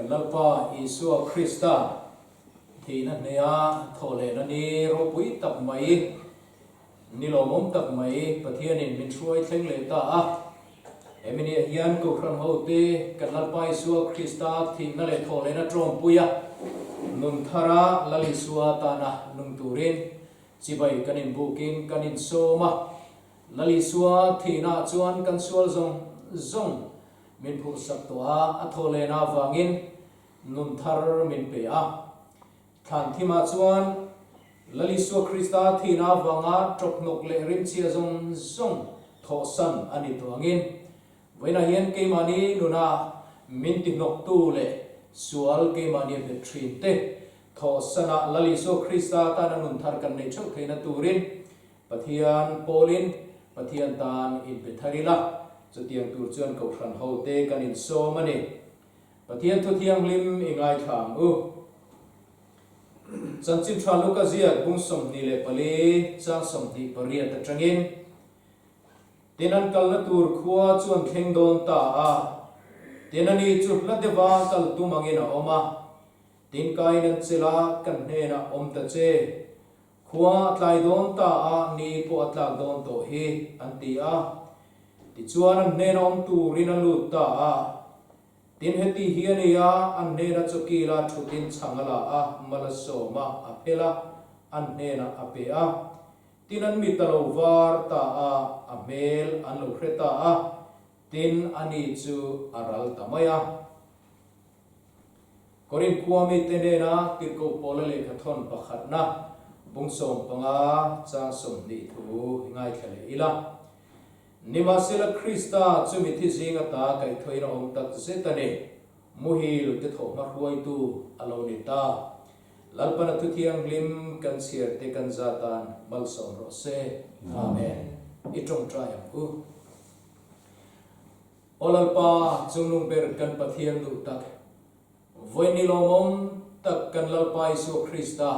Kalapa Isua Krista thì nó nea thổ lệ nó đi rô bụi tập mấy ni lo mom tập mấy và thiên in mình xuôi theng lệ ta em mình hiền Kohhran hậu te Kalapa Isua Krista thì nó lệ thổ lệ nó trộm bụi nung thara lali sua ta na nung turin chỉ vậy kanin booking kanin soma lali sua thì na chuan kan sual zong min phu sak to a thole na wangin nun thar min pe a than thima chuan lali sua Krista thì na wanga trok nok le rim chia zong tho san ani to angin veina hian ke mani nuna min ti nok tu le sual ke mani be thin te tho sana lali sua Krista ta na nun thar kan nei chok theina turin pathian polin pathian tan in pe tharila cho tiang tur chuan Kohhran ho te kan in so mani pathian thu thiang lim ingai thang chan chin thra luka zia bung som ni le pali cha som ti pariat ta tangin tenan kal na tur khuwa chuan thleng don ta a tenani chu la dewa kal tu mangina oma tin kai nan chela kan ne na om ta che khuwa tlai don ta a ni po atlak don to hi anti a ti chuan an ne nom tu rin an lut ta a tin heti hiania an ne na chokila thutin changala a malasoma a phela an ne na ape a tin an mitalo war ta a amel an lo hreta a tin ani chu aral tamaya korin kuami tenena tirko polale khathon pakhatna bungsom panga cha som ni thu ngai khale ila nimasela Krista chumi thi zinga ta kai thoina om tak setane muhil te tho ma Hruaitu alonita lalpana tu thiang lim kan siar te kan zatan balsom ro se amen itong triam u olalpa chunglung ber kan pathian du tak voini lomom tak kan lalpa Isu Krista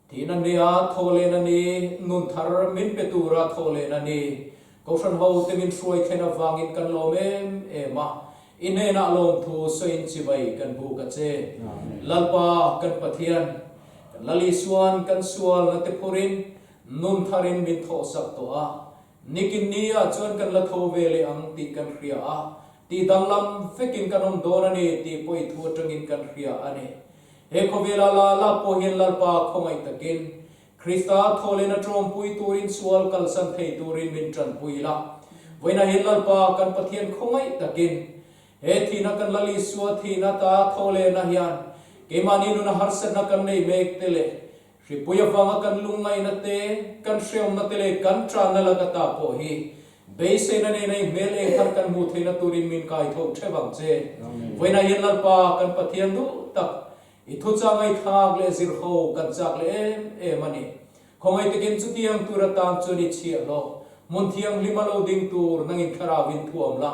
tinan nia thole na ni nun thar min petura thole na ni Kohhran ho temin suai thena wangin kan lomem ema ine na lom thu soin chibai kan bu ka che lalpa kan pathian kan lali suan kan sual na te purin nun tharin min tho sak to a nikin nia chuan kan la tho vele ang ti kan ria a ti danglam fekin kanom dona ni ti poi thu tangin kan ria ani he khovela la la po hin lalpa khongai takin Krista thole na trom pui turin sual kal san thei turin min tran pui la voina hin lalpa kan pathian khongai takin he thina kan lali suwa thina ta thole na hian kemani nu na harsan na kan nei mek tele ri puya wanga kan lungai na te kan shrem na tele kan tra na la ta po hi beise na nei mel e thar kan mu theina turin min kai thok thewang che voina hin lalpa kan pathian du tak ithu changai thak le zir ho kan chak le mani khongai tekin chutiang turatan chuni chi lo mun thiang limalo ding tur nangin khara win thuam la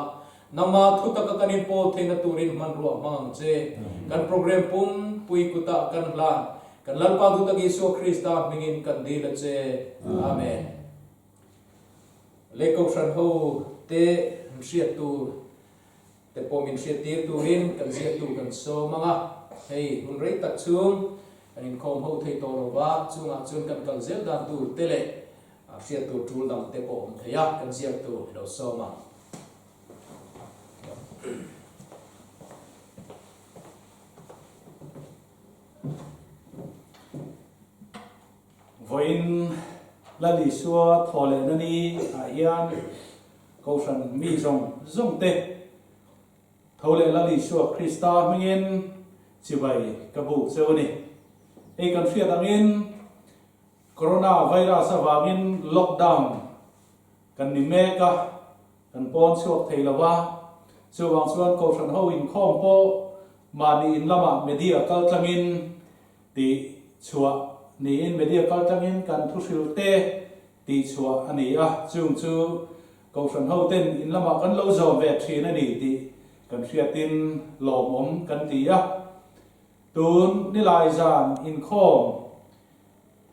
nama thutaka kanin po theina turin man ro mang che kan program pum pui kuta kan la kan lalpa du taki Isu Krista mingin kan dila che amen le Kohhran ho te hriat tu te pomin hriat tir turin kan ziat tu kan so manga hei hun rei tak chung kan Inkhawm ho thei to ro ba chunga chun kan kal zel dan tu tele hriat tu tul dam te po theya kan ziat tu do so ma voin lali suwa thole na ni hian Kohhran Mizo zong te thole lali suwa Krista mingin chibai kabu cheu ni ei kan hriat angin corona virus awangin lockdown kan ni meka kan pon chuak thei lawa chuwang chuan Kohhran ho Inkhawm po mani in lama media kal tlangin ti chua ni in media kal tlangin kan thu hril te ti chua ani a chung chu Kohhran ho ten in lama kan lo zom ve thin ani ti kan hriatin lom om kan ti a tun ni lai zan Inkhawm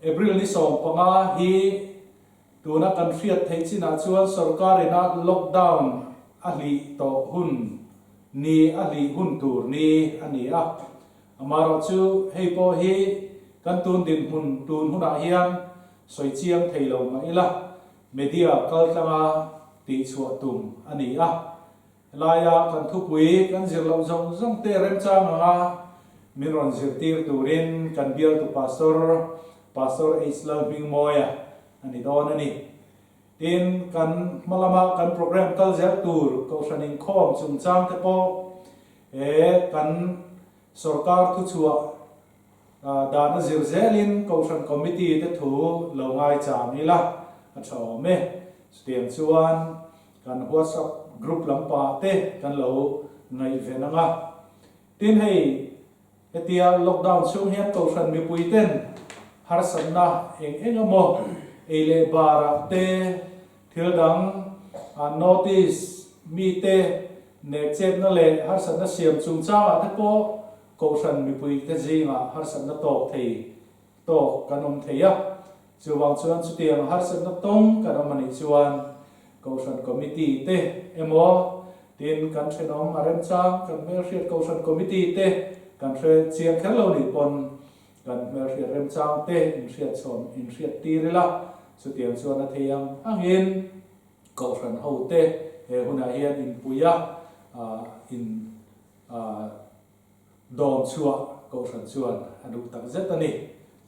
April ni som panga hi tuna kan hriat thei china chuan sarkarina lockdown ali to hun ni ali hun tur ni ani a amaro chu hei po hi kan tun din hun tun huna hian soi chiang theilo ma ila media kal tlanga ti chua tum ani a laya kan thu pui kan zir lo zong zong te rem chang anga min ron zir tir turin kan bial tu pastor H Lalhmingmawia ani don ani tin kan malama kan program kal zer tur Kohhran Inkhawm chung chang te po kan sarkar thu chua dana zir zelin Kohhran committee te thu lo ngai cham ni la a tho me stiam chuan kan WhatsApp group lampa te kan lo ngai venanga tin hei etia lockdown chung hian Kohhran mi pui ten har sanna eng amo eile bara te thil dang notice mi te nek chep na le har sanna siam chung chawa te po Kohhran mi pui te zinga har sanna tok thei tok kanom theya chuwang chuan chutiang har sanna tong kanom ani chuan Kohhran committee te emo tin kan thenom arem chang kan mer hriat Kohhran committee te kan thre chiang khelo ni pon kan mer hriat rem chang te in hriat chom in hriat tirila chutiang chuan a theiang angin Kohhran ho te he huna hian in puya in dom chua Kohhran chuan aduk tak zet ani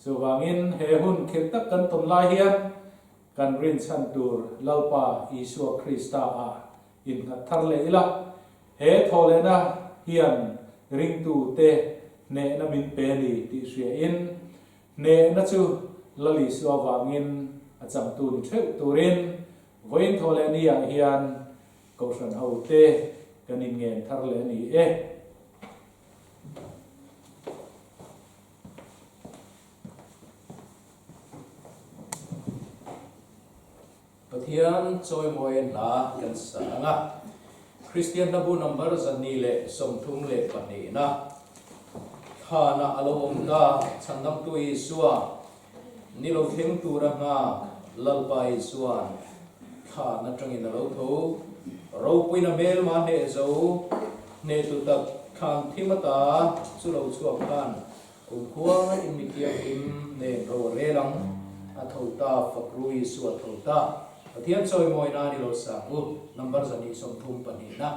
chuwangin he hun khir tak kan ton lai hian kan rin chan tur lalpa Isu Krista a in thar le ila he thole na hian ring tu te ne na min pe ni ti ria in ne na chu lali suwa wangin acham tu ni theu turin voin thole ni a hian Kohhran ho te kanin ngen thar le ni hian choi moi na kan sa anga Christian na bu number zani le som thung le pani na khana alom da chandam tu isua nilo theng tu ra nga lalpai suan khana tangin lo tho ro puina mel ma ne zo ne tu tak khan thimata chu lo chuak khan khua imitia im ne ro re lang a thota fakrui su a thota pathian choi moi na ni lo sa u number zani som thum pani na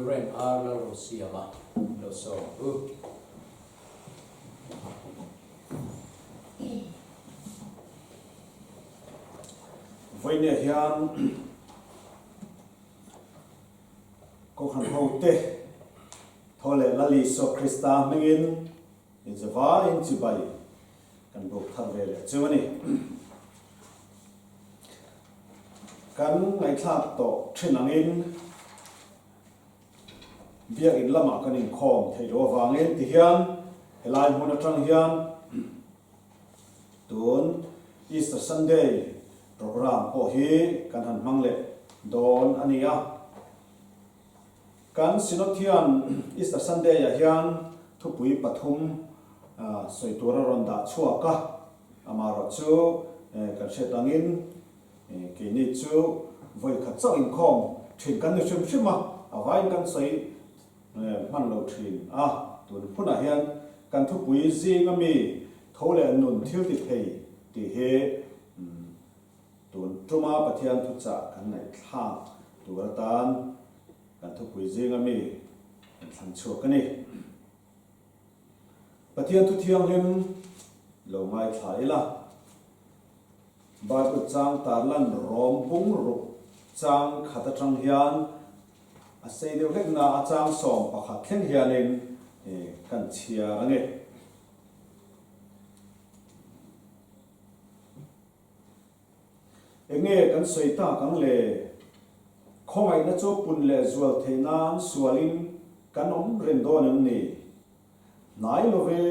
Rev R Lalrosiama lo so với nhà hiền Kohhran hậu tế thôi lệ là lý số Christa mình in Java in Dubai kan buộc thằng về lệ chứ này kan ngày tháp tổ trên năng in việc in lama kan Inkhawm thầy đồ vàng in thì hiền lại muốn trăng hiền tuần Easter Sunday program o hi kan han mangle don ania kan sinothian Easter Sunday ya hian thupui pathum soitura ronda chuaka amaro chu kan setangin kini chu voi khat chau Inkhawm thin kan ni chum chuma awai kan sei man lo thin tun phuna hian kan thupui zingami thâu lệ nun thiếu thì thầy thì he tuần truma pathian thu cha kan nai thang tu ra tan kan thu pui jing ami kan than chu kan ni pathian thu thiang lim lo mai thai la ba tu chang tar lan rom bung ru chang khata chang hian a sei deu lek na a chang som pakhat thleng hianin kan chia ange enge kan soita kan le khongai na cho pun le zual theinan sualin kan om ren do nam ni nai lo ve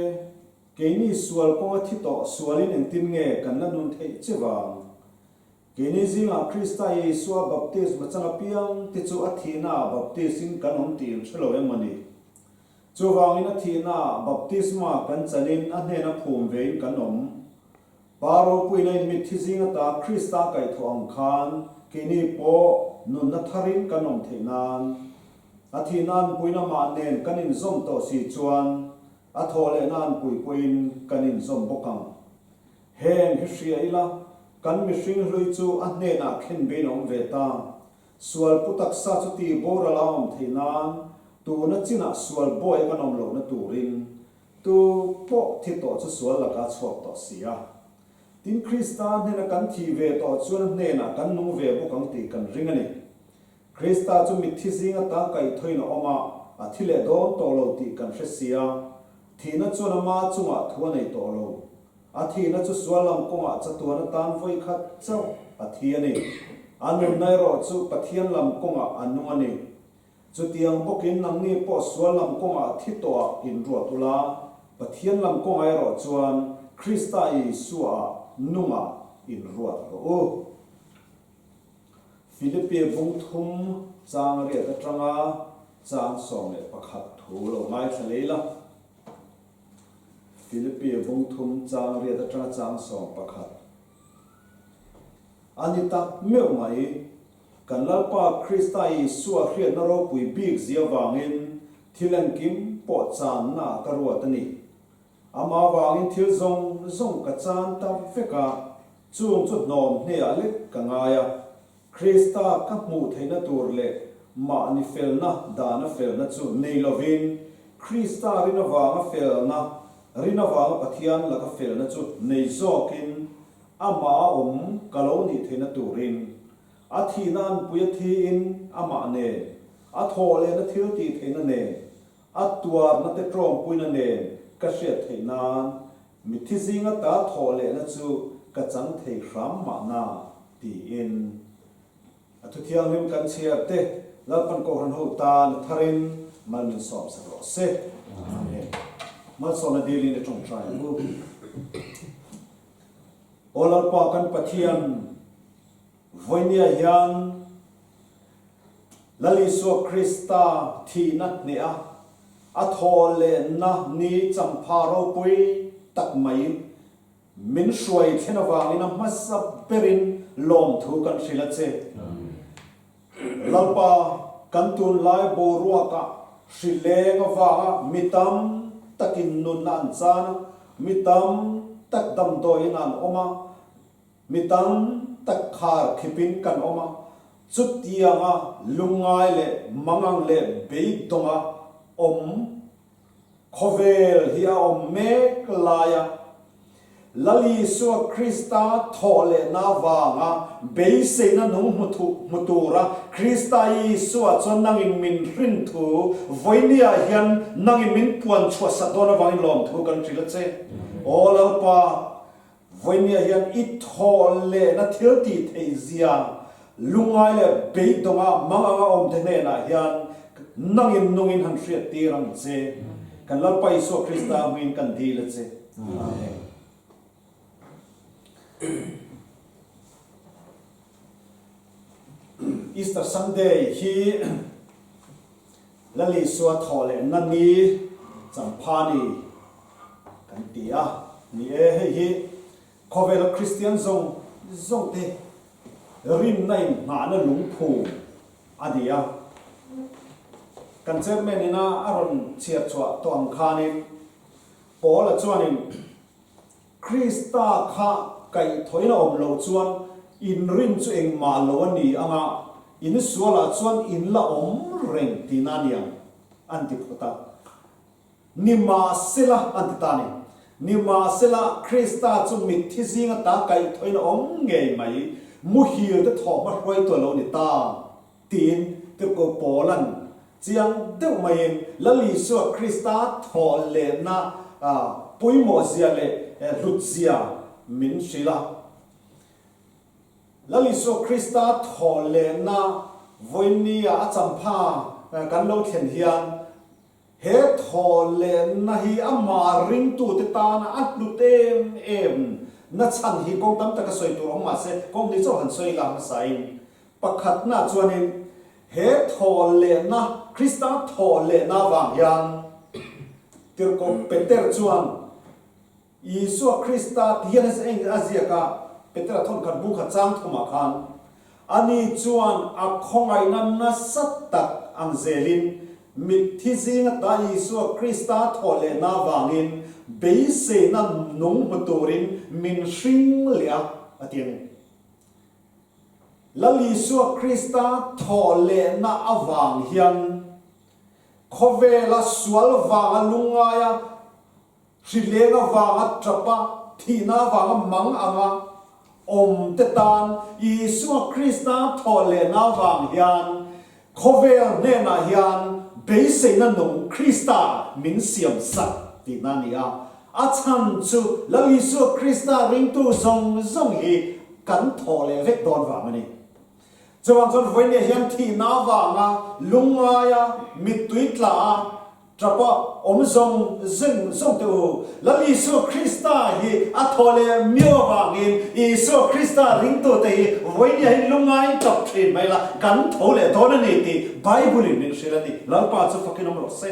keini sual ko thi to sualin en tin nge kan na nun thei chewang keini zinga krista yesu baptism changa piang ti chu athina baptism kan om tir chelo emani chuwang in athina baptisma kan chanin a hne na phum vein kan om paro puinai mi thizinga ta krista kai thong khan kini po nun na tharin kanom theinan athinan puina ma nen kanin zom to si chuan athole nan pui puin kanin zom bokang hen hria ila kan mi hring hlui chu a hne na khen be nom ve ta sual putak sa chu ti bora laom theinan tu na china sual boy kanom lo na turin tu po thi to chu sual la ka chhuak to sia tin krista hena kan thi ve to chuan hne na kan nu ve bu kang ti kan ring ani krista chu mi thi zinga ta kai thoina oma a thile do to lo ti kan hresia thina chuan ma chunga thuan nei to lo a thina chu sualam konga chatuana tan voi khat chau a thi ani anu nai ro chu pathian lam konga anu ani chu tiang bokin nang ni po sualam konga thi to in ro tula pathian lam konga ro chuan krista isua nunga in ruat ro Philippi bung thum chang ria ta tanga chang som le pakhat thu lo mai thaleila Philippi bung thum chang ria ta tanga chang som pakhat anita meu mai kan lalpa krista isua hriat na ro pui big zia wangin thilang kim po chan na karuat ani ama wangin thil zong ka chan ta feka chung chu nom hne a le ka ngaya krista ka mu theina tur le ma ni felna dana felna chu nei lovin krista rina wanga felna rina wanga pathian la ka felna chu nei zokin ama kaloni theina turin athinan puya thi in ama ne athole na thil ti theina ne atwar na te trom puina ne ka hriat theinan mi thi zinga ta thole na chu ka chang thei hram ma na ti in atu thiang lim kan chia te lalpan Kohhran ho ta na tharin mal min som sa ro se amen mal som na dili ne tong trai mu olal pa kan pathian voinia hian lali so krista thi na ne a athole na ni champaro pui tak mai min hruai thena wangina masa perin lom thu kan hrila che lalpa kan tun lai bo ruaka hrilenga wanga mitam takin nun nan chana mitam tak dam doi nan oma mitam tak khar khipin kan oma chutianga lungai le mangang le beidonga khovel hia mek laya lali so krista thole na wanga beise na nu mutura krista isu chon nangin min rin thu voinia hian nangin min puan chua sadona wangin lom thu kan trila che olalpa voinia hian I thole na thilti theizia lungai le beidonga manga thene na hian nangin nungin han hriat tirang che kan lalpa isu krista min kan dile che amen Easter Sunday hi lali suwa thole nani champani kan tia ni hi khovel Christian zong te rim nai na na lungphu adia kan chermenina aron chiat chwa tong khanin pola chuanin Krista kha kai thoina om lo chuan in rin chu eng ma lo ani anga in suala chuan in la om reng tinaniang anti phota nima sela antitani nima sela Krista chu mit thizinga ta kai thoina om nge mai mu hil te thok ma roi to lo ni ta tin te ko polan chiang deuh mai lali su Krista thol le na puimo zia le lutzia min shila lali su Krista thol le na voinia champha kan lo thlen hian he thol le na hi ama ring tu te ta na atlu tem em na chan hi kong tam taka soi tu ma se kong ni cho han soi lam sai pakhat na chuanin he thol le na Krista thol le na wang yang tir ko Peter chuan Isu Krista hian se eng azia ka Peter thon khat bu khat chang thuma khan ani chuan a khongai nan na sat tak ang zelin mit thizing ta Isu Krista thol le na wangin be se nan nung muturin min shing lia atien lali su Krista thol le na awang hian khovela sual wa lungaya shilenga wa trapa thina wa mang anga om tetan Isu Krista thol le na wang hian khovel ne na hian be se na nung Krista min siam sat tinania achan chu lali su Krista ring tu song song hi kan thol le vek don wa mani chuan chon voine hian thi na wanga lungaya mituitla trapa omsong zeng song tu lali su Krista hi a thole mio wangin Isu Krista ring tu te hi voine hi lungai top thin mai la kan thole don ni ti bible min shirani lalpa chu fakin om se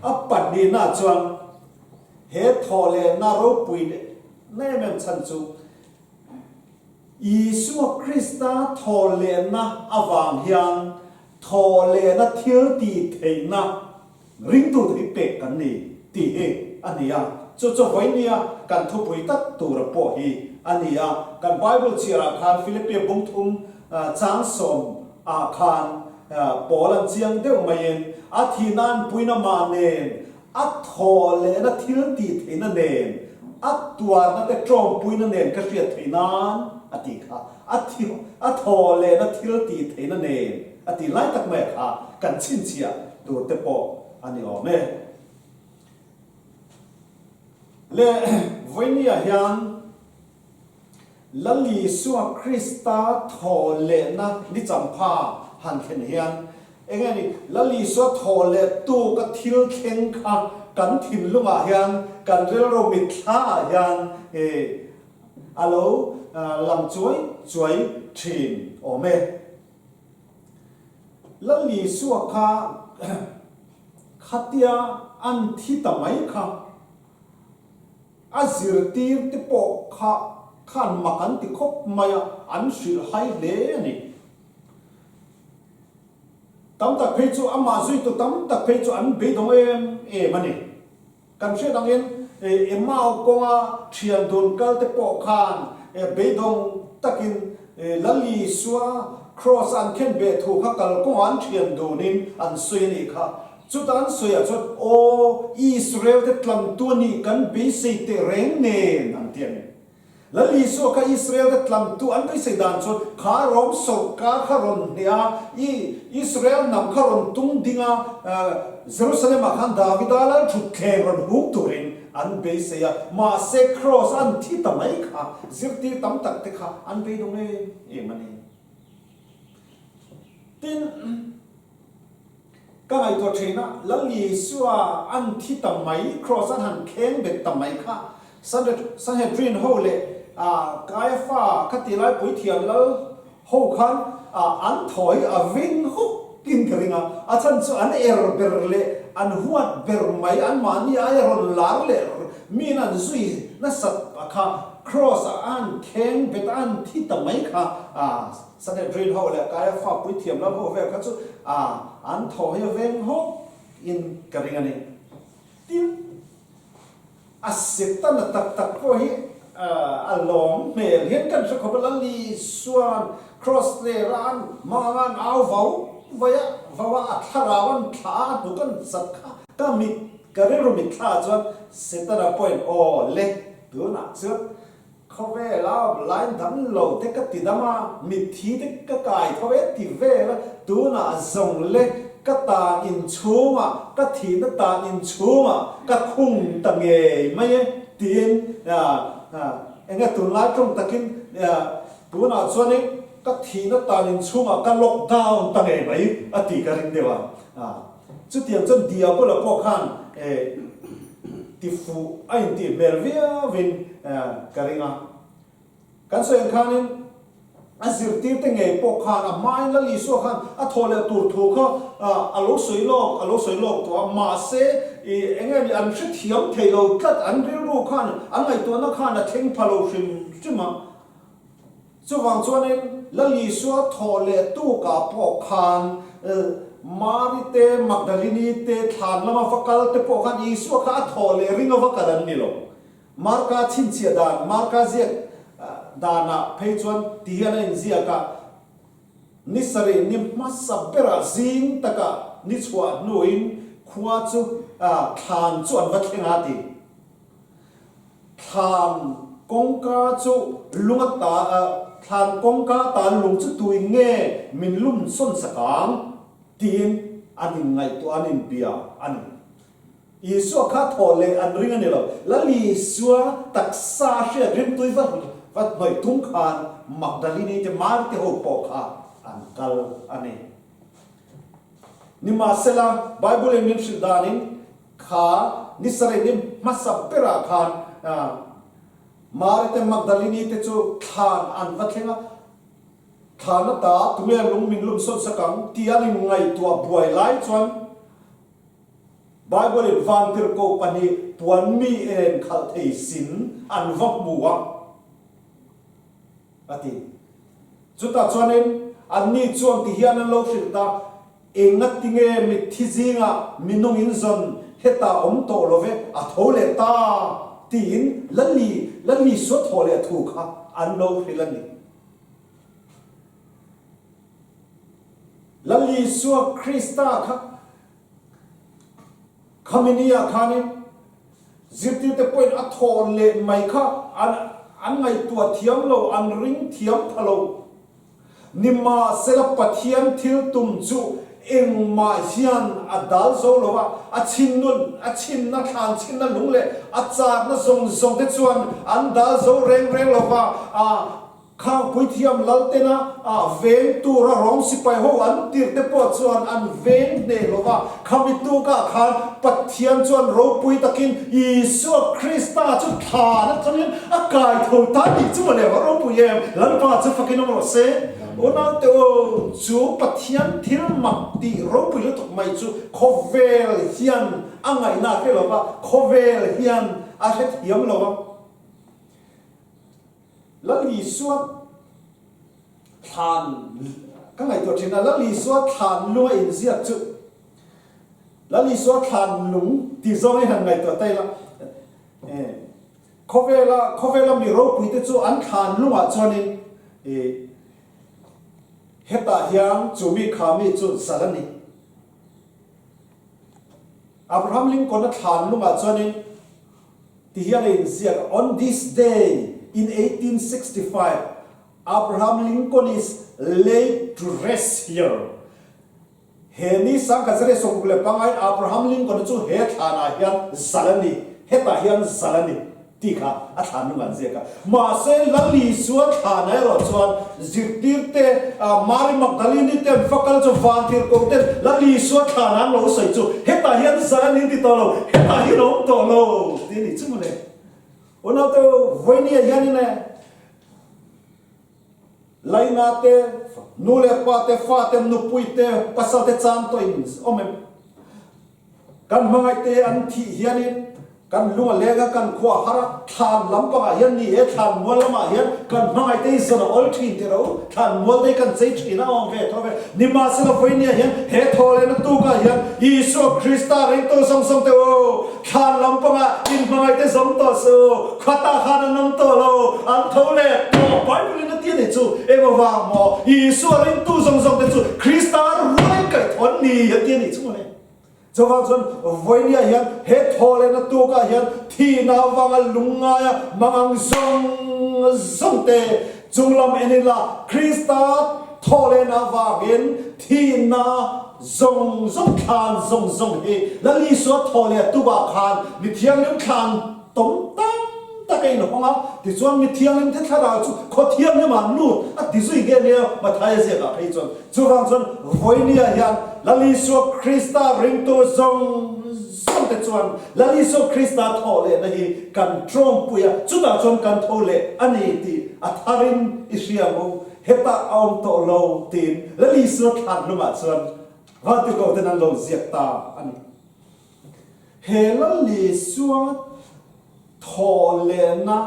a padni na chuan he thole na ro pui ne men chan chu Isu Krista thol le na awang hian thol le na thil ti theina ring tu thi pe kan ni ti he ania chu voinia kan thu pui tak tu ra po hi ania kan Bible chira khan Philippi bung thum chang som a khan polan chiang deuh mayen a thinan puina ma nen a thol le na thil ti theina nen a tuar na te trom puina nen ka ria theinan ati kha a thol le na thil ti theina nen ati lai tak me kha kan chin chia tur te po ani o me le voinia hian lali su Krista thol le na ni champha han khen hian engani lali su thol le tu ka thil khen kha kan thin lunga hian kan rel ro mit tha hian alo lam chuai thin o me lali su kha khatia an thi tamai kha azir tir te po kha khan makan ti khop maya an shil hai le ani tam tak phei chu ama zui tu tam tak phei chu an be dong em ani kan she dangin emao konga thian dun kal te po khan be dong takin lali suwa cross an ken be thu kha kal ko an thian dunin an sui ni kha chutan soya chot o Israel te tlam tu ni kan be se te reng ne an tian lali so ka Israel te tlam tu an be se dan chot kha rom so ka kharon nia I Israel nam kharon tung dinga Jerusalem khan David ala thut kheron huk turin an be se ya ma se cross an thi tamai kha zirti tam tak te kha an be dong e mani tin ka ngai to thina lali suwa an thi tamai cross an han kheng bet tamai kha Sanhedrin ho le Kaifa khatilai pui thiam lo ho khan an thoi a ving hu kin kringa a chan chu an ber le an huat ber mai an mani ai ron lar le min an zui na sat kha cross an kheng bet an thi tamai kha Sanhedrin ho le Kaifa pui thiam lo ho ve kha chu an thoi a veng ho in kringa ni tin asit tan tak ko hi alom mel hian kan sa khobala li suan cross le ran mangan au vaya vawa atharawan tha du kan sakha ka mi kareru mi tha chuan setara point o le tu na chu khove la line dam lo te ka ti dama mi thi te ka kai khove ti ve la tu na zong le ka ta in chuma ka thi na ta in chuma ka khung ta nge mai tin enga tu la trong takin tu na chuan ka thi na ta in chuma ka lockdown ta nge mai ati ka ring dewa chu tiang chon dia ko la Kohhran ti fu ai ti melvia vin karinga kan so en khanin azir ti te nge Kohhran a mai la li so khan a thole tur thu kho alo soi lok to ma se enga mi an shi thiam thelo tat an ri ru khan an ngai to na khan a theng phalo shim chuma chu wang chuan la li so thole tu ka Kohhran marite magdalini te than lama fakal te Kohhran isu kha thole ringa vakalan ni lo marka chin chia dan marka je dana pheichuan tiana in zia ka nisare ni masabera zin taka ni chwa nuin khua chu than chuan va thenga ti than kongka chu lungata than kongka ta lung chu tui nge min lum son sakang tin anin ngai to anin bia an isu kha thole an ringa ni lo la li suwa taksa she rim tui va noi tung khan magdalini te mar te ho pokha an kal ani ni ma sela bible nim shidanin kha ni sare nim masapera khan mar te magdalini te chu khan an va thenga thana ta tume lung min lum son sakang tiani ngai tua buai lai chuan bible van tir ko pani puan mi en khal thei sin an vak muwa ati chuta chuanin anni chuan ti hian an lo shilta engat tinge mi thizinga minung in zon heta om to love a thole ta tin lali so thole thu kha an lo hilani lali so krista kha khaminia khani zirti te point a thole mai kha an ngai tua thiam lo an ring thiam phalo nimma sela pathian thil tum chu eng ma hian adal zo lova a chin na than chin na lung le a char na zong te chuan an dal zo reng lova kha pui thiam laltena veng tu ra rong sipai ho an tir te po chuan an veng ne lova khamitu ka khan pathian chuan ro pui takin isu krista chu tha na chanin a kai tho ta ni chu le ro pui em lan pa chu fakin mo se ona te o chu pathian thil mak ti ro pui le tok mai chu khovel hian angai na ke lova khovel hian a het hiam lova la li suat than cái ngày tuổi là la li suat than lua in ziat chu la li suat than lung ti zong ai hàng ngày tuổi tay la khove la mi ro pui te chu an than lunga chuanin heta hiang chu mi khami chu salani Abraham Lincoln na than lunga chuanin ti hian in ziat on this day in 1865, Abraham Lincoln is laid to rest here. Heni sang kasare songule pangai Abraham Lincoln chu he thana hian zalani heta hian zalani tika athanu man zeka ma se lali suat thana ro chuan zirtirte mari magdalini te fakal chu vantir ko te lali suat thana lo sai chu heta hian zalani ti to lo heta hi ro to lo ti ni chu mole ona to voinia yanine laina te nule pa te fa te nu pui te pasal te cham to in omem kan mangai te an thi hianin kan lunga lega kan khwa hara than lampanga hian ni e than mual lama hian kan hmangai te zona ol thin te ro than mual te kan chei thina ong ve thove nima sela voinia hian he thole na tu ka hian Isu Krista ring to song song te o than lampanga in hmangai te zom to so khata khana nam to lo an thole to Bible na ti ne chu e wa mo Isu ring tu song song te chu Krista roi kai thon ni ya ti ni chu ne cho vang chon voinia hian he thole na tu ka hian thi na wanga lunga ya mangang zong te chunglam enila Krista thole na wangin thi na zong khan zong he lali so thole tu ba khan mi thiang lim khan tom tam ta kai no nga ti chuan mi thiang lim the thara chu kho thiang lim an nu a ti zui ge ne ma thai se ka phei chon chu wang chon voinia hian lali so Krista ring to zong te chuan lali so Krista thole na hi kan trom puya chu ta chon kan thole ani ti a tharin isiamu heta aum to lo tin lali so khan nu ma chuan va ti ko ten an lo ziak ta ani he lali so thole na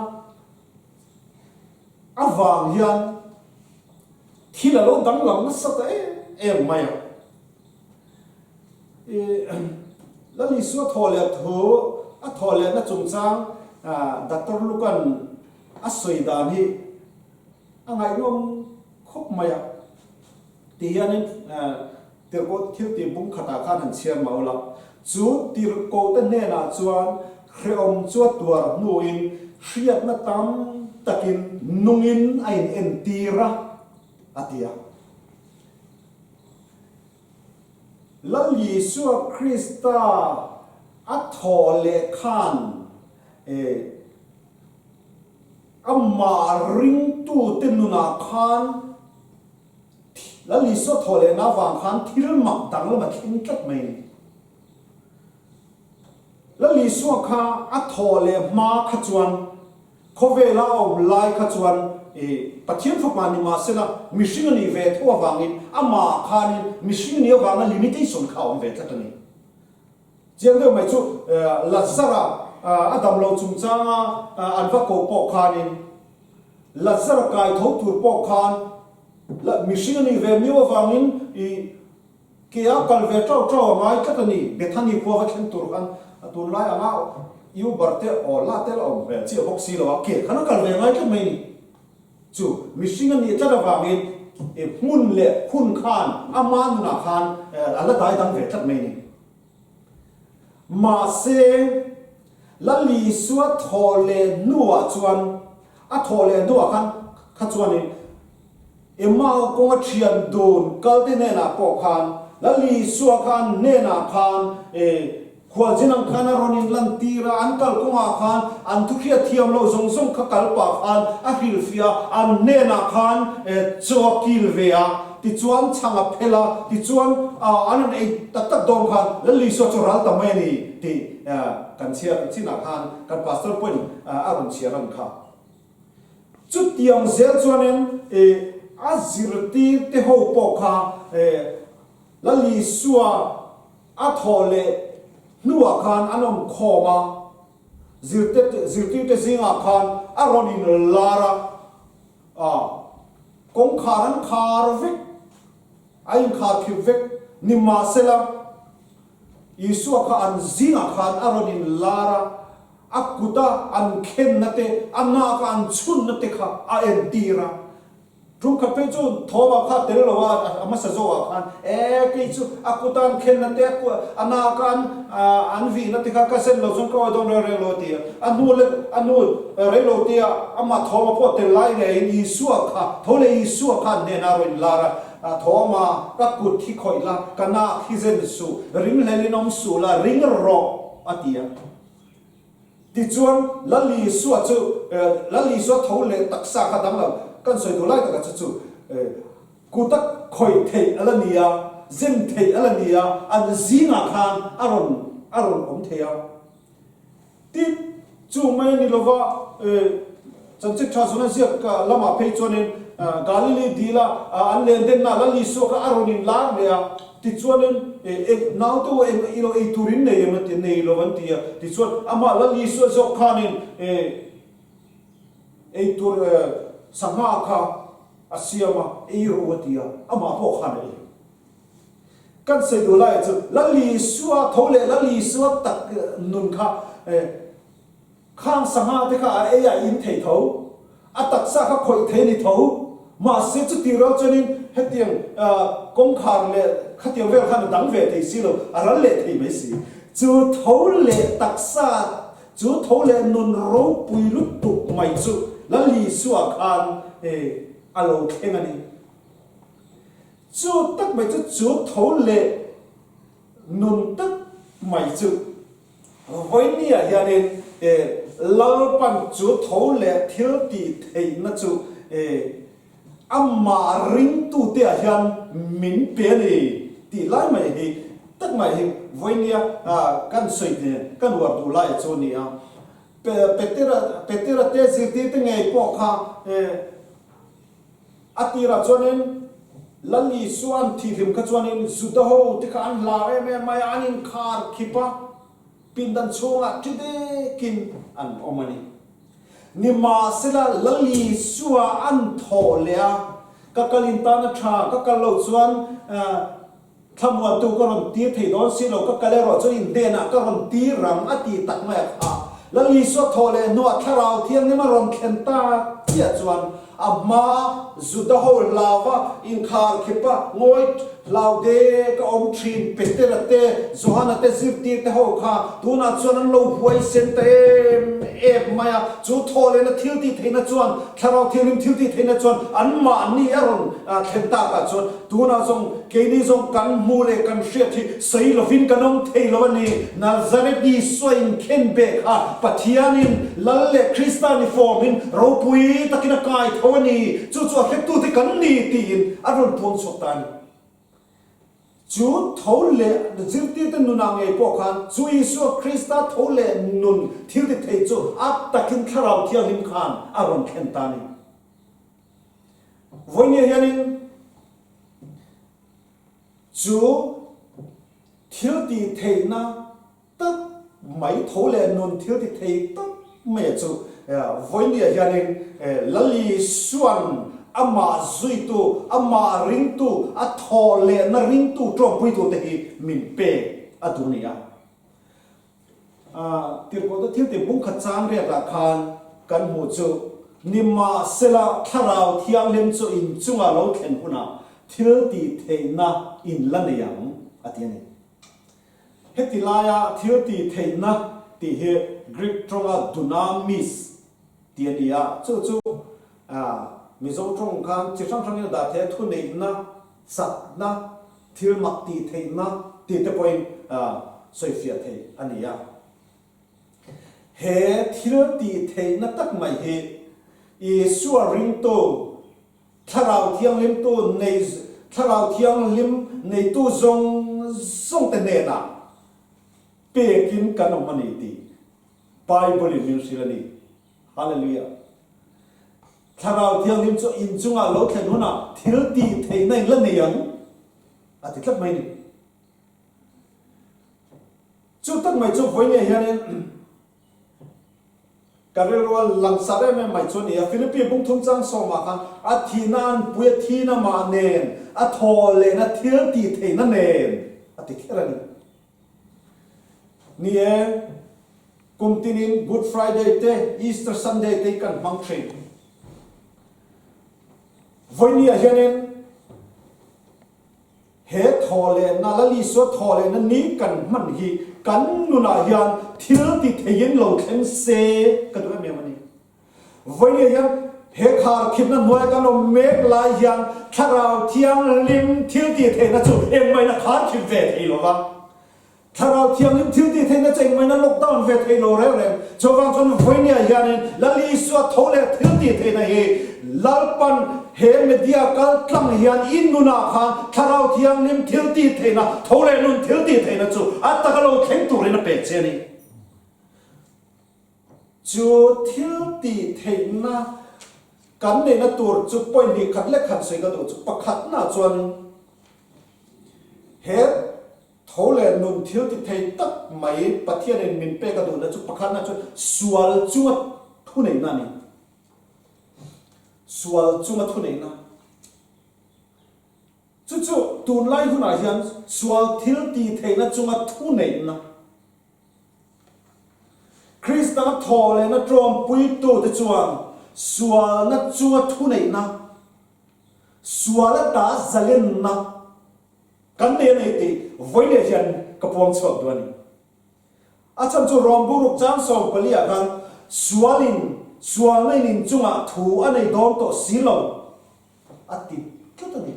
avang hian thila lo dang lang na sa ta e mai lali so thole thu a thole na chung chang Dr. Lukan a soi dan hi angai nom khop maya ti hian tir ko thil ti bung khata khan han chiam maula chu tir ko te ne na chuan khreom chu tuar nu in hriat na tam takin nungin ain entira atia lali so Krista a thole khan amma ring tu tenuna khan lali so thole na wang khan thil mak dang lama thin kat mai lali so kha a thole ma kha chuan khovela om lai kha chuan pathian phokma ni ma sena mishing ni ve thua wangin ama khan mishing ni wanga limitation kha om ve tlatani jiang de mai chu lazara adam lo chung changa anva ko po khanin lazara kai tho tur po khan la mishing ni ve mi wangin kia kalve trau ngai tlatani bethani ko wa khen tur kan tun lai anga yu barte o la tel om ve chi boxi lo ke khana kalve ngai ke mai ni chu mishing ni tla wangin mun le khun khan aman na khan ala dai dang ve tlat mai ni ma se lali suwa thole nuwa chuan a thole nuwa khan kha chuan ni ema ko thian don kalte ne na po khan lali suwa khan ne na khan khwal jinang khana ronin lantira ankal konga khan an thukhia thiam lo zong kha kalpa khan a hilfia an ne na khan chokil vea ti chuan changa phela ti chuan anan ei tak dom khan lali so choral ta mai ni ti kan chia china khan kan pastor point arun chia ram kha chu tiang zel chuanen azirti te ho po kha lali suwa a thole nuwa khan anom khoma zirti te zinga khan aronin lara kong kharan khar vek ain khar khi vek nima sela Isu kha an zinga khan aronin lara akuta an khen nate anna ka an chun nate kha a entira trung kha pe chu thowa kha tel lowa ama sa zo khan ke chu akuta an khen nate ku anna ka an vi nate kha ka sen lo zon ko don re lo ti anu re lo ti ama thowa po tel lai ne Isu kha thole Isu kha ne na ro lara thoma ka kut thi khoi la kana khizen su ring helinom su la ring ro atia ti chuan lali su thole taksa kha dang la kan soi do lai ta chu kutak khoi thei alania zem thei alania an zinga khan aron om theya ti chu mai ni lova chanchik tha suna sia ka lama phei chonin Galilee dila an len den na lali so ka aronin la le ti chuan nau tu ilo e turin nei ma ti nei lo van tia ti chuan ama la li so zo khanin e tur sangha kha asiama e ro tia ama ho khan e kan se do lai chu la li suwa thole la li suwa tak nun kha khang sangha te kha e ya in thei tho atak sa kha khoi thei ni tho ma se chu ti ro chunin hetiang kong khang le khatiang vel khan dang ve thei si lo aral le thei mai si chu thole tak sa chu thole nun ro pui lu tu mai chu la li suwa khan alo khengani chu tak mai chu thole nun tak mai chu voi ni a hianin lar pan chu thole thil ti thei na chu amma ring tu te a hian min pe ni ti lai mai hi tak mai hi voi ni kan soi te kan war tu lai chu ni a petera te zirti te ngai po kha atira chuanin lali suan thi him kha chuanin zudaho te kha an la me mai anin khar khipa pindan chunga tide kin an omani nima sela lali suwa an tholea ka kalinta na tha ka kalo chuan thamwa tu ko ron ti thei don silo ka kale ro chuin de na ka ron ti ram ati tak mai kha lali so thole no tharau thiang ni ma ron khenta tia chuan amma zudaho lava Inkhawm khipa ngoi laude ka om thin peterate zohana te zirti te ho kha tuna chuan lo huai sen te maya chu thole na thilti theina chuan tharau thilim thilti theina chuan anma ni aron khenta ka chuan tuna song keini song kan mule kan hriat thi sei lovin kanong theilo ni nazaret di soin khen be kha pathianin lalle christian formin ropui takina kai thoni chu chu hektu te kan ni tin aron pon sotan chu thole zirti te nuna nge po khan chu isu krista thole nun thil te thei chu at takin tharau thiang him khan aron khentani voine hianin chu thil ti theina tak mai thole nun thil ti thei tak me chu voine hianin lali suan ama zuitu ama ringtu athole na ringtu trong pui tu te min pe adunia tirko to thil te bung khachang re ta khan kan mu chu nima sela tharau thiang lem chu in chunga lo khen huna thil ti theina in lanayang atiani hetilaya thil ti theina ti he greek tronga dunamis tiania chu Mizo trong khan chỉ sang sang đã thế thu này na sat na thil mặc ti thei na ti te point soi phia thei ania he thil ti thei na tak mai he i suar ring to tharau thiang lim to nei tharau thiang lim nei tu zong te ne na pe kin kanom mani ti bible in silani hallelujah tharau thiang lim chu in chunga lo khen huna thil ti thei nai la neyang ati tlak mai ni chu tak mai chu voine hianin karelwa langsare me mai chu ni philippi bung thum chang so ma khan athinan puya thina ma nen athole na thil ti thei na nen ati kherani ni kumtinin good friday te easter sunday te kan mang train voinia hianin he thole na lali so thole na ni kan man hi kan nuna hian thil ti thein lo khen se kan wa me mani voinia hian he khar khip na noi kan lo mek lai hian tharau thiang lim thil ti the na chu em mai na khar khip ve thei lo wa tharau thiang lim thil ti the na cheng mai na lockdown ve thei lo re re chowang chon voinia hianin lali so thole thil ti the na he lalpan he media kal tlang hian in nuna khan tharau thiang lim thil ti theina thole nun thil ti theina chu atakalo kheng turin pe cheni chu thil ti theina kan ne na tur chu point ni khat le khat sei ka du chu pakhat na chuan hết thấu lệ nôn thiếu thì thầy tất mấy bắt thiên nên mình pe cái đồ nó chụp bắt khăn nó chụp sual chuột thu này nè sual chuột thu này nè chú tuôn lại hôm nay hiện sual thiếu thì thầy nó chuột thu này nè Christ nó thò lên nó tròn bụi tổ thì chuột sual nó chuột thu này nè sual nó đã ra lên nè cái này thì với lại hiện cái phong sual đó này acham chu rombu ruk cham som palia kan sual nei nin chunga thu anei dom to silo ati ketani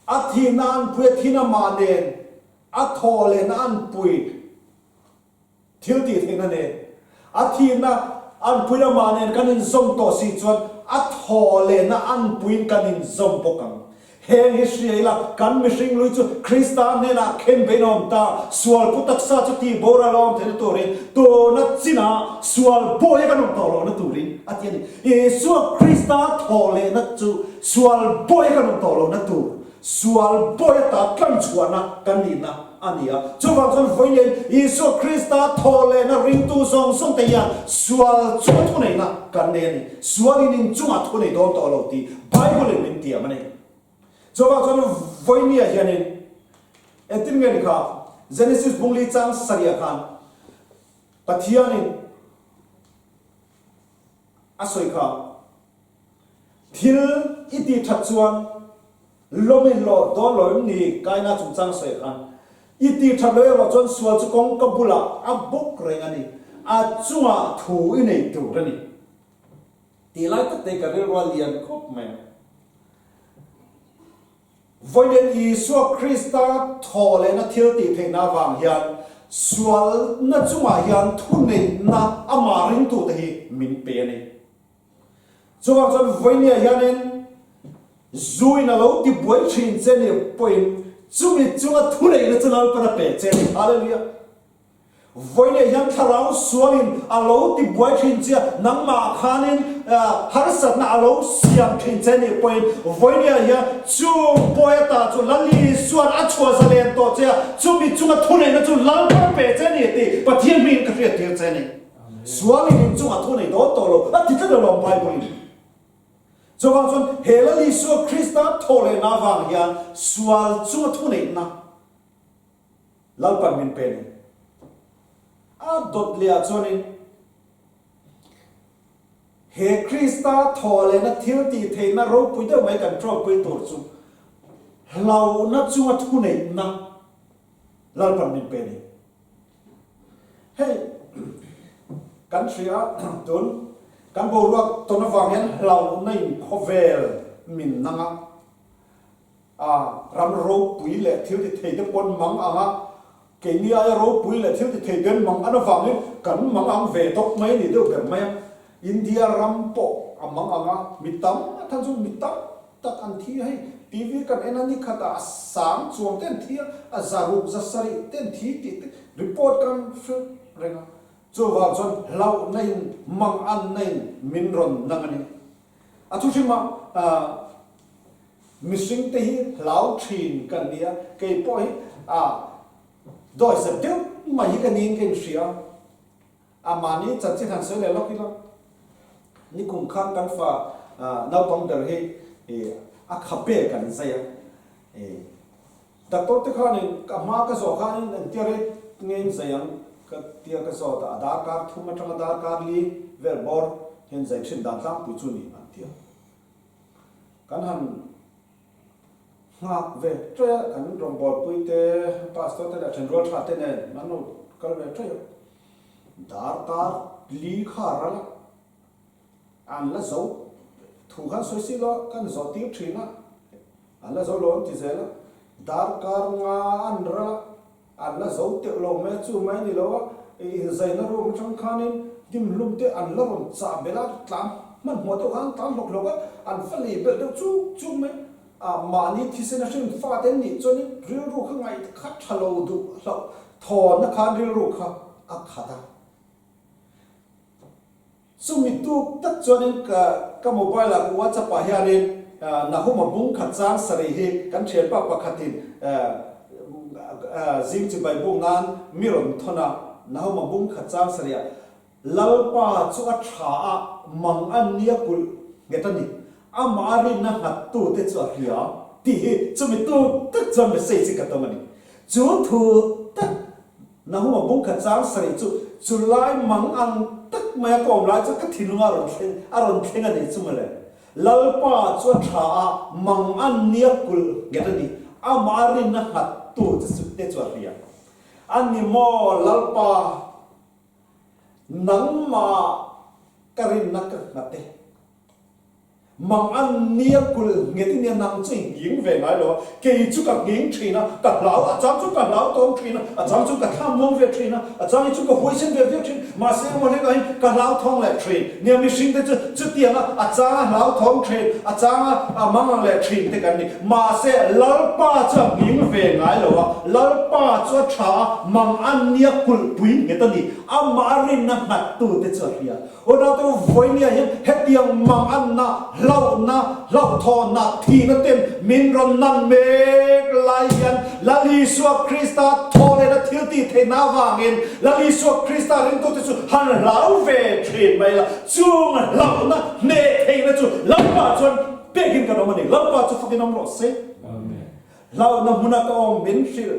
athi nan pue thina ma ne athole nan pui thil ti thina ne athi na an pui na ma ne kanin zom to si chuan athole na an pui kanin zom pokang heng history la kan mishing lui chu Christa ne na khen benom ta sual putak sa chu ti bora lom thel torin to na china sual boy kanom to lo na turin atiani Yesu Christa thole na chu sual boy kanom to lo na tu sual boy ta kan chuana kanina ania chu wang chon voinen Yesu Christa thole na ring tu song song te ya sual chu thu nei na kan ne ni sual in chu ma thu nei don to lo ti Bible min ti amane cho vào cho nó với nia hiện nay, em tin nghe được không? Genesis bung li trang sariya khan, pathian in, asoi khan, thil iti thật chuan, lomin lo do lối ni cái na chung trang soi khan, iti thật lối lo chuan sual chu kong kabula, abuk reng ani, chunga thu inei tu rani, tilai tất cả cái roi liền khop mày. Với đến Giêsu Christa thọ lên nó thiếu tỷ thành na vàng hiền sual nó chung à hiền thu này na amarin tu thì mình bề này cho vào trong với nhà hiền nên rồi nó lâu thì buổi trình trên này point chung là thu này nó chung là phần bề trên này hallelujah với nhà hiền thảo sualin lâu thì buổi trình trên nắng mà khanin har sat na alo siam thin cheni point voinia ya chu poeta chu lali suan a chua zalen to che chu mi chu nga thune na chu lal par pe cheni ti pathian min ka fe ti cheni suali ni chu nga thune do to lo a ti ka lo bible cho wang chon helali su Christa thole na wang ya sual chu nga thune na lal par min pe ni a dot lia choni he Christa thole na thil ti the na ro pui de mai control pui tor chu lau na chu thu nei na lal pan min pe ni hey country a tun kan bo ruak to na wang hen lau nei khovel min nanga ram ro pui le thil ti the de pon mang anga ke ni a ro pui le thil ti the den mang ana wang kan mang ang ve tok mai ni de ber mai India rampo amang anga mitam than chu mitam tak an thi hai TV kan enani khata sang chuam ten thi a zaruk zasari ten thi ti report kan renga chu wa chon lau nei mang an nei min ron nangani a chu chima missing te hi lau thin kan dia ke po hi doi sa deu mai hi kan in ken sia amani chachi than se le lokila ni kum khang kan fa nau pang der he a khape kan saya doctor te khan ka ma ka so khan en tiare ngem sayang ka tia ka so da adar card thuma tang adar card li ver bor hen zai thin dan tang pu chu ni an tia kan han ngak ve tre kan rong bor pui te pastor te la chen ro tha te ne manu kal ve tre dar card li khara la an la zo thu khan soi si lo kan zo ti thina an la zo lo ti zela dar kar nga an ra an la zo te lo me chu mai ni lo e zai na ro chang khanin dim lum te an la ron cha bela tlam man mo to khan tam lok lok an fali be do chu me ma ni thi se na shin fa ten ni choni ril ru kha ngai khat thalo du lo thon na khan ril ru kha a khata sumi tu tak chuanin ka mobile la WhatsApp pa hianin na huma bung khatang sari hi kan thel pa pakhatin jing chi bai bung nan miron thona na huma bung khatang saria lalpa chu a tha a mang an nia kul ngetani amari na hatu te chu a hria ti chu mi tu tak cham me sei chi ka to mani chu thu tak na huma bung khatang sari chu lai mang an tak ma ko lai chu ka thinunga ron thleng ani chu male lalpa chu tha a mang an nia kul ngetani amari na hatu te chu a hria ani mo lalpa nang ma karin nak ngate mang an nia kul ngeti nia nang ching ying ve ngai lo ke chu ka ging thina ka lau a chang chu ka lau tong thina a chang chu ka tham mong ve thina a chang chu ka hoi sen ve ve thin ma se mo le kai ka lau thong le thin nia mi sing te chu tiang a chang lau thong thin a chang a mang le thin te kan ni ma se lar pa cha ging ve ngai lo lar pa chu tha mang an nia kul pui ngeta ni a ma rin na hat tu te cha hia ona to voi nia he tiang mang an na lau tho na thi na tem min ron nan me lion la li so Krista tho le na thil ti the na wangin la li so Krista rin to chu han lau ve thin mai la chung lau na ne the na chu lau pa chon pekin ka no mani lau pa chu fukin am ro se amen lau na huna ka om min shil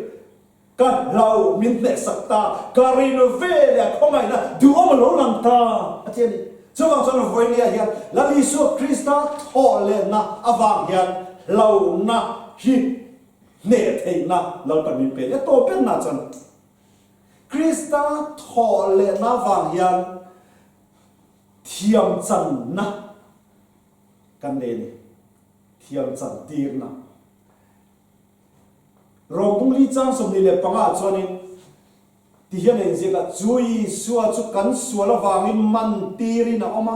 ka lau min ne sakta ka rin ve le khomai na du om lo lang ta atiani cho con voi nia hian la li so Krista tho le na awang hian lo na hi ne thei na lo pa min pe to pen na chan Krista tho le na wang hian thiam chan na kan le ni thiam chan tir na rompung li chang som ni le panga chonin ti hian en zeka chui suwa chu kan suala wangin man tiri na oma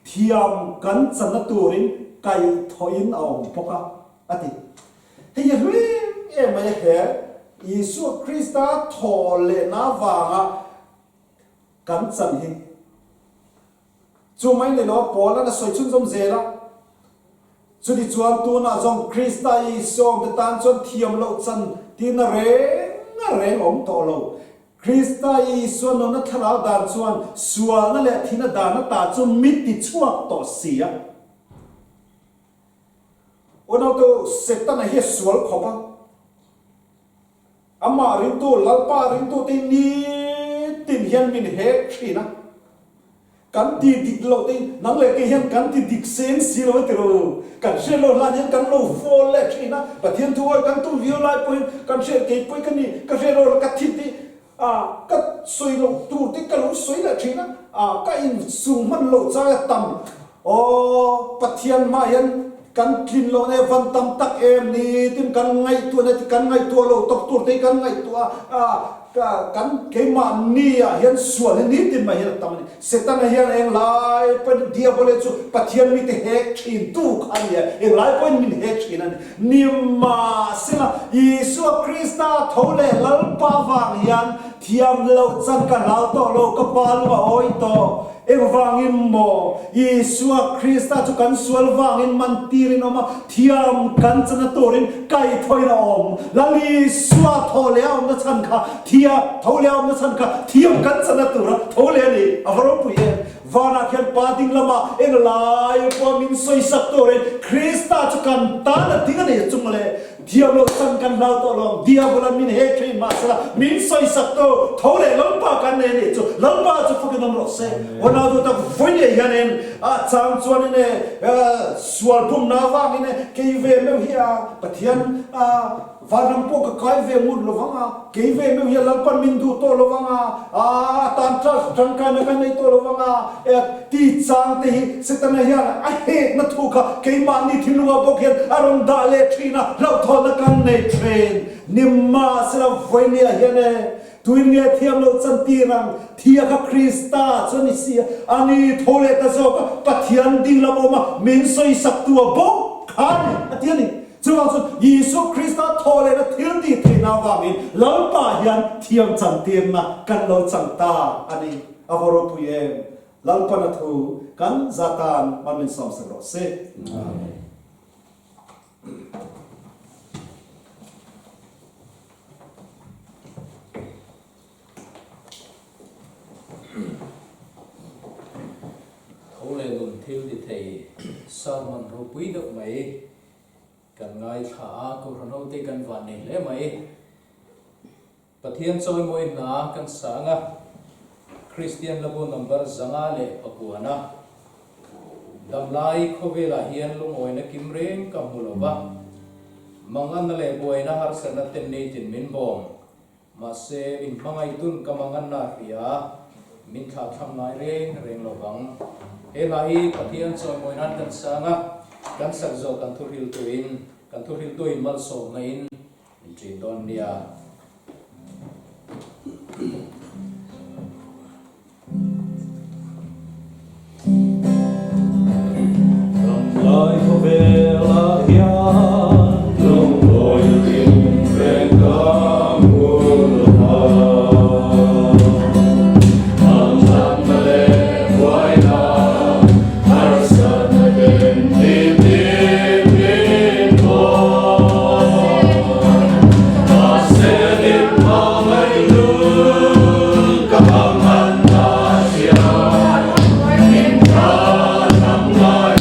thiam kan chana turin kai thoin aom poka ati he ye hui e ma he Yesu Krista thole na wanga kan chan hi chu mai le lo pola na soi chun jom zela chu di chuan tu na jong Krista Yesu de tan chon thiam lo chan tin re om to lo Krista Yesu no na thalau dan chuan sual na le thina dan na ta chu mit ti chuak to sia ono to setan he sual khopa amma ring tu lalpa ring tu ti ni tin hian min he thina kan ti dik lo te nang le ke hian kan ti dik sen si lo te ro kan she lo la hian kan lo fol le thina pathian tu kan tu view lai point kan she ke point kan ni ka she lo ka thi ti ka soi lo tu ti ka lo soi la thina ka in sung man lo cha tam o pathian ma yan kan kin lo ne van tam tak em ni tim kan ngai tu ne kan ngai tu lo tok tur te kan ngai tu kan ke ma ni hian sual ni tim ma hian tam ni setan hian eng lai pan dia bole chu pathian mi te hek thin tu khan ya eng lai point min hek thin an nimma sila Yesu Krista thole lal pa wang hian thiam lo chan ka lau to lo ka pal ma oi to eng wangin mo Yesu Krista chu kan sual wangin man tirin oma thiam kan chana torin kai thoina om lali swa thole om na chan kha thia thole om na chan kha thiam kan chana tura thole ni avaro puye vana khian pating lama eng lai po min soi sak torin Krista chu kan ta na tinga ne chungle diablo san kan lau to lo diablo min he thri ma sala min soi sak to thole lompa kan ne ni chu lompa chu fukin nom ro se ona do ta voye yanen a chang chuan ne sual pum na wang ne ke ve me hia pathian vanam po ka kai ve mud lo wanga ke ve me hia lalpan min du to lo wanga tan trust tang kan na kan nei to lo wanga ti chang te hi setana hia a he na thu kha ke ma ni thinunga bok hian aron da le thina lau tho na kan nei train nimma sela voinia hiane tuinia thiam lo chan ti rang thia kha Krista choni sia ani thole ta zo pathian ding la ma min soi sak tu bo khan atiani chuan chu Yesu Krista thole na thil ti thina wangin lalpa hian thiam chan tim na kan lo chang ta ani avoro puye lalpa na thu kan zatan man min som se ro se amen thấu lệ đồn thiêu thì thầy sao mình rồi quý được mấy cần ngay thả câu thần hậu tây cần vạn này lẽ mấy và thiên soi môi na cần sáng á Christian labo number zanga le akuana dam lai khove la hian lung oi na kim reng ka mulova mangan na le boy na har sana ten nei tin min bom ma se in mangai tun ka mangan na ria min tha tham nai reng lovang he lai pathian soi moi nan kan sanga kan sak zo kan thuril tuin mal so ngain trin don nia Lai kovela hian lung oi tim reng kam mulha ang tham le boy na har san den din din bo ma se lim ma mai lu ka man na sia in ta nam lai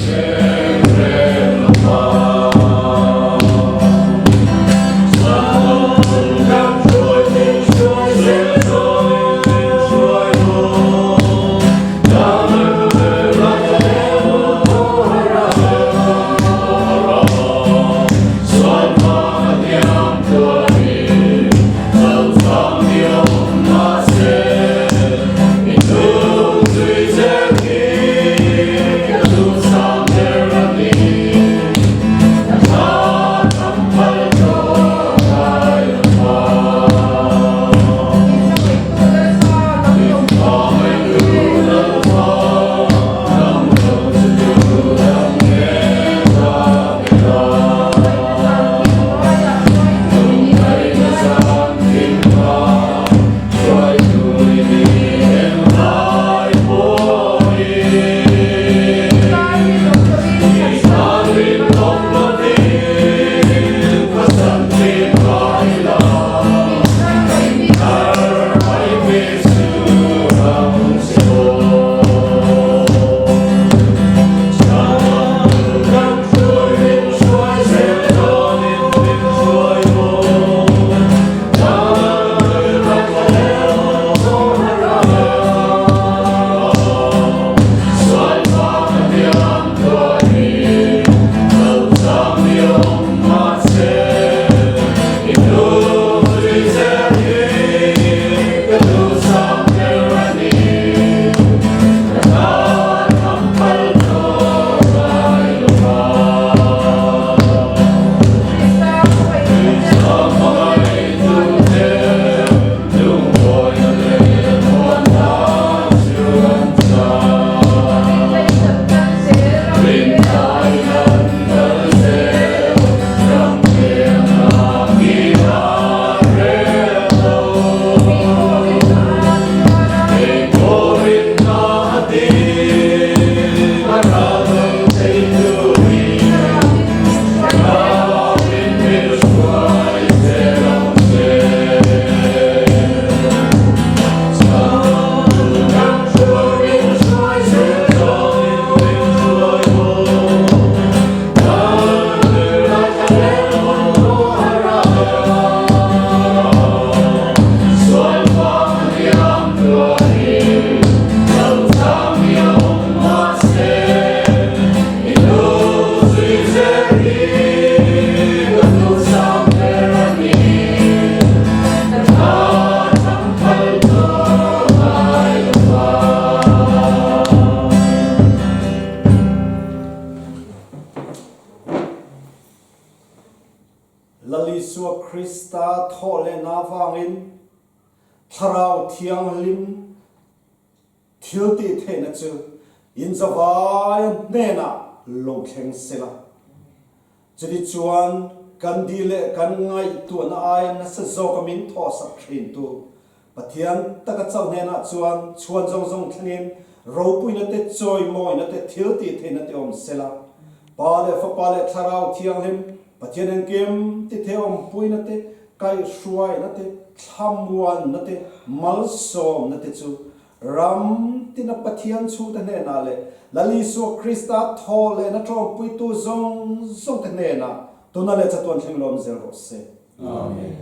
Lalisua Christa thole na vangin tharau thiang lim thilti thena chu in zawai nena longkheng sela chidi chuan kan dile kan ngai tu na ai na sa zo kamin tho sak thin tu pathian taka chau nena chuan zong zong thangin ro pui na te choi moi na te thilti thena te om sela pale fa pale tharau thiang lim pathian ang kem ti theom pui na te kai hruai na te thamwan na te malsom na te chu ram tina pathian chu ta ne na le lali so Krista thole na trom pui tu zong zong ta ne na to na le chatuan thlinglom zel ro se Amen.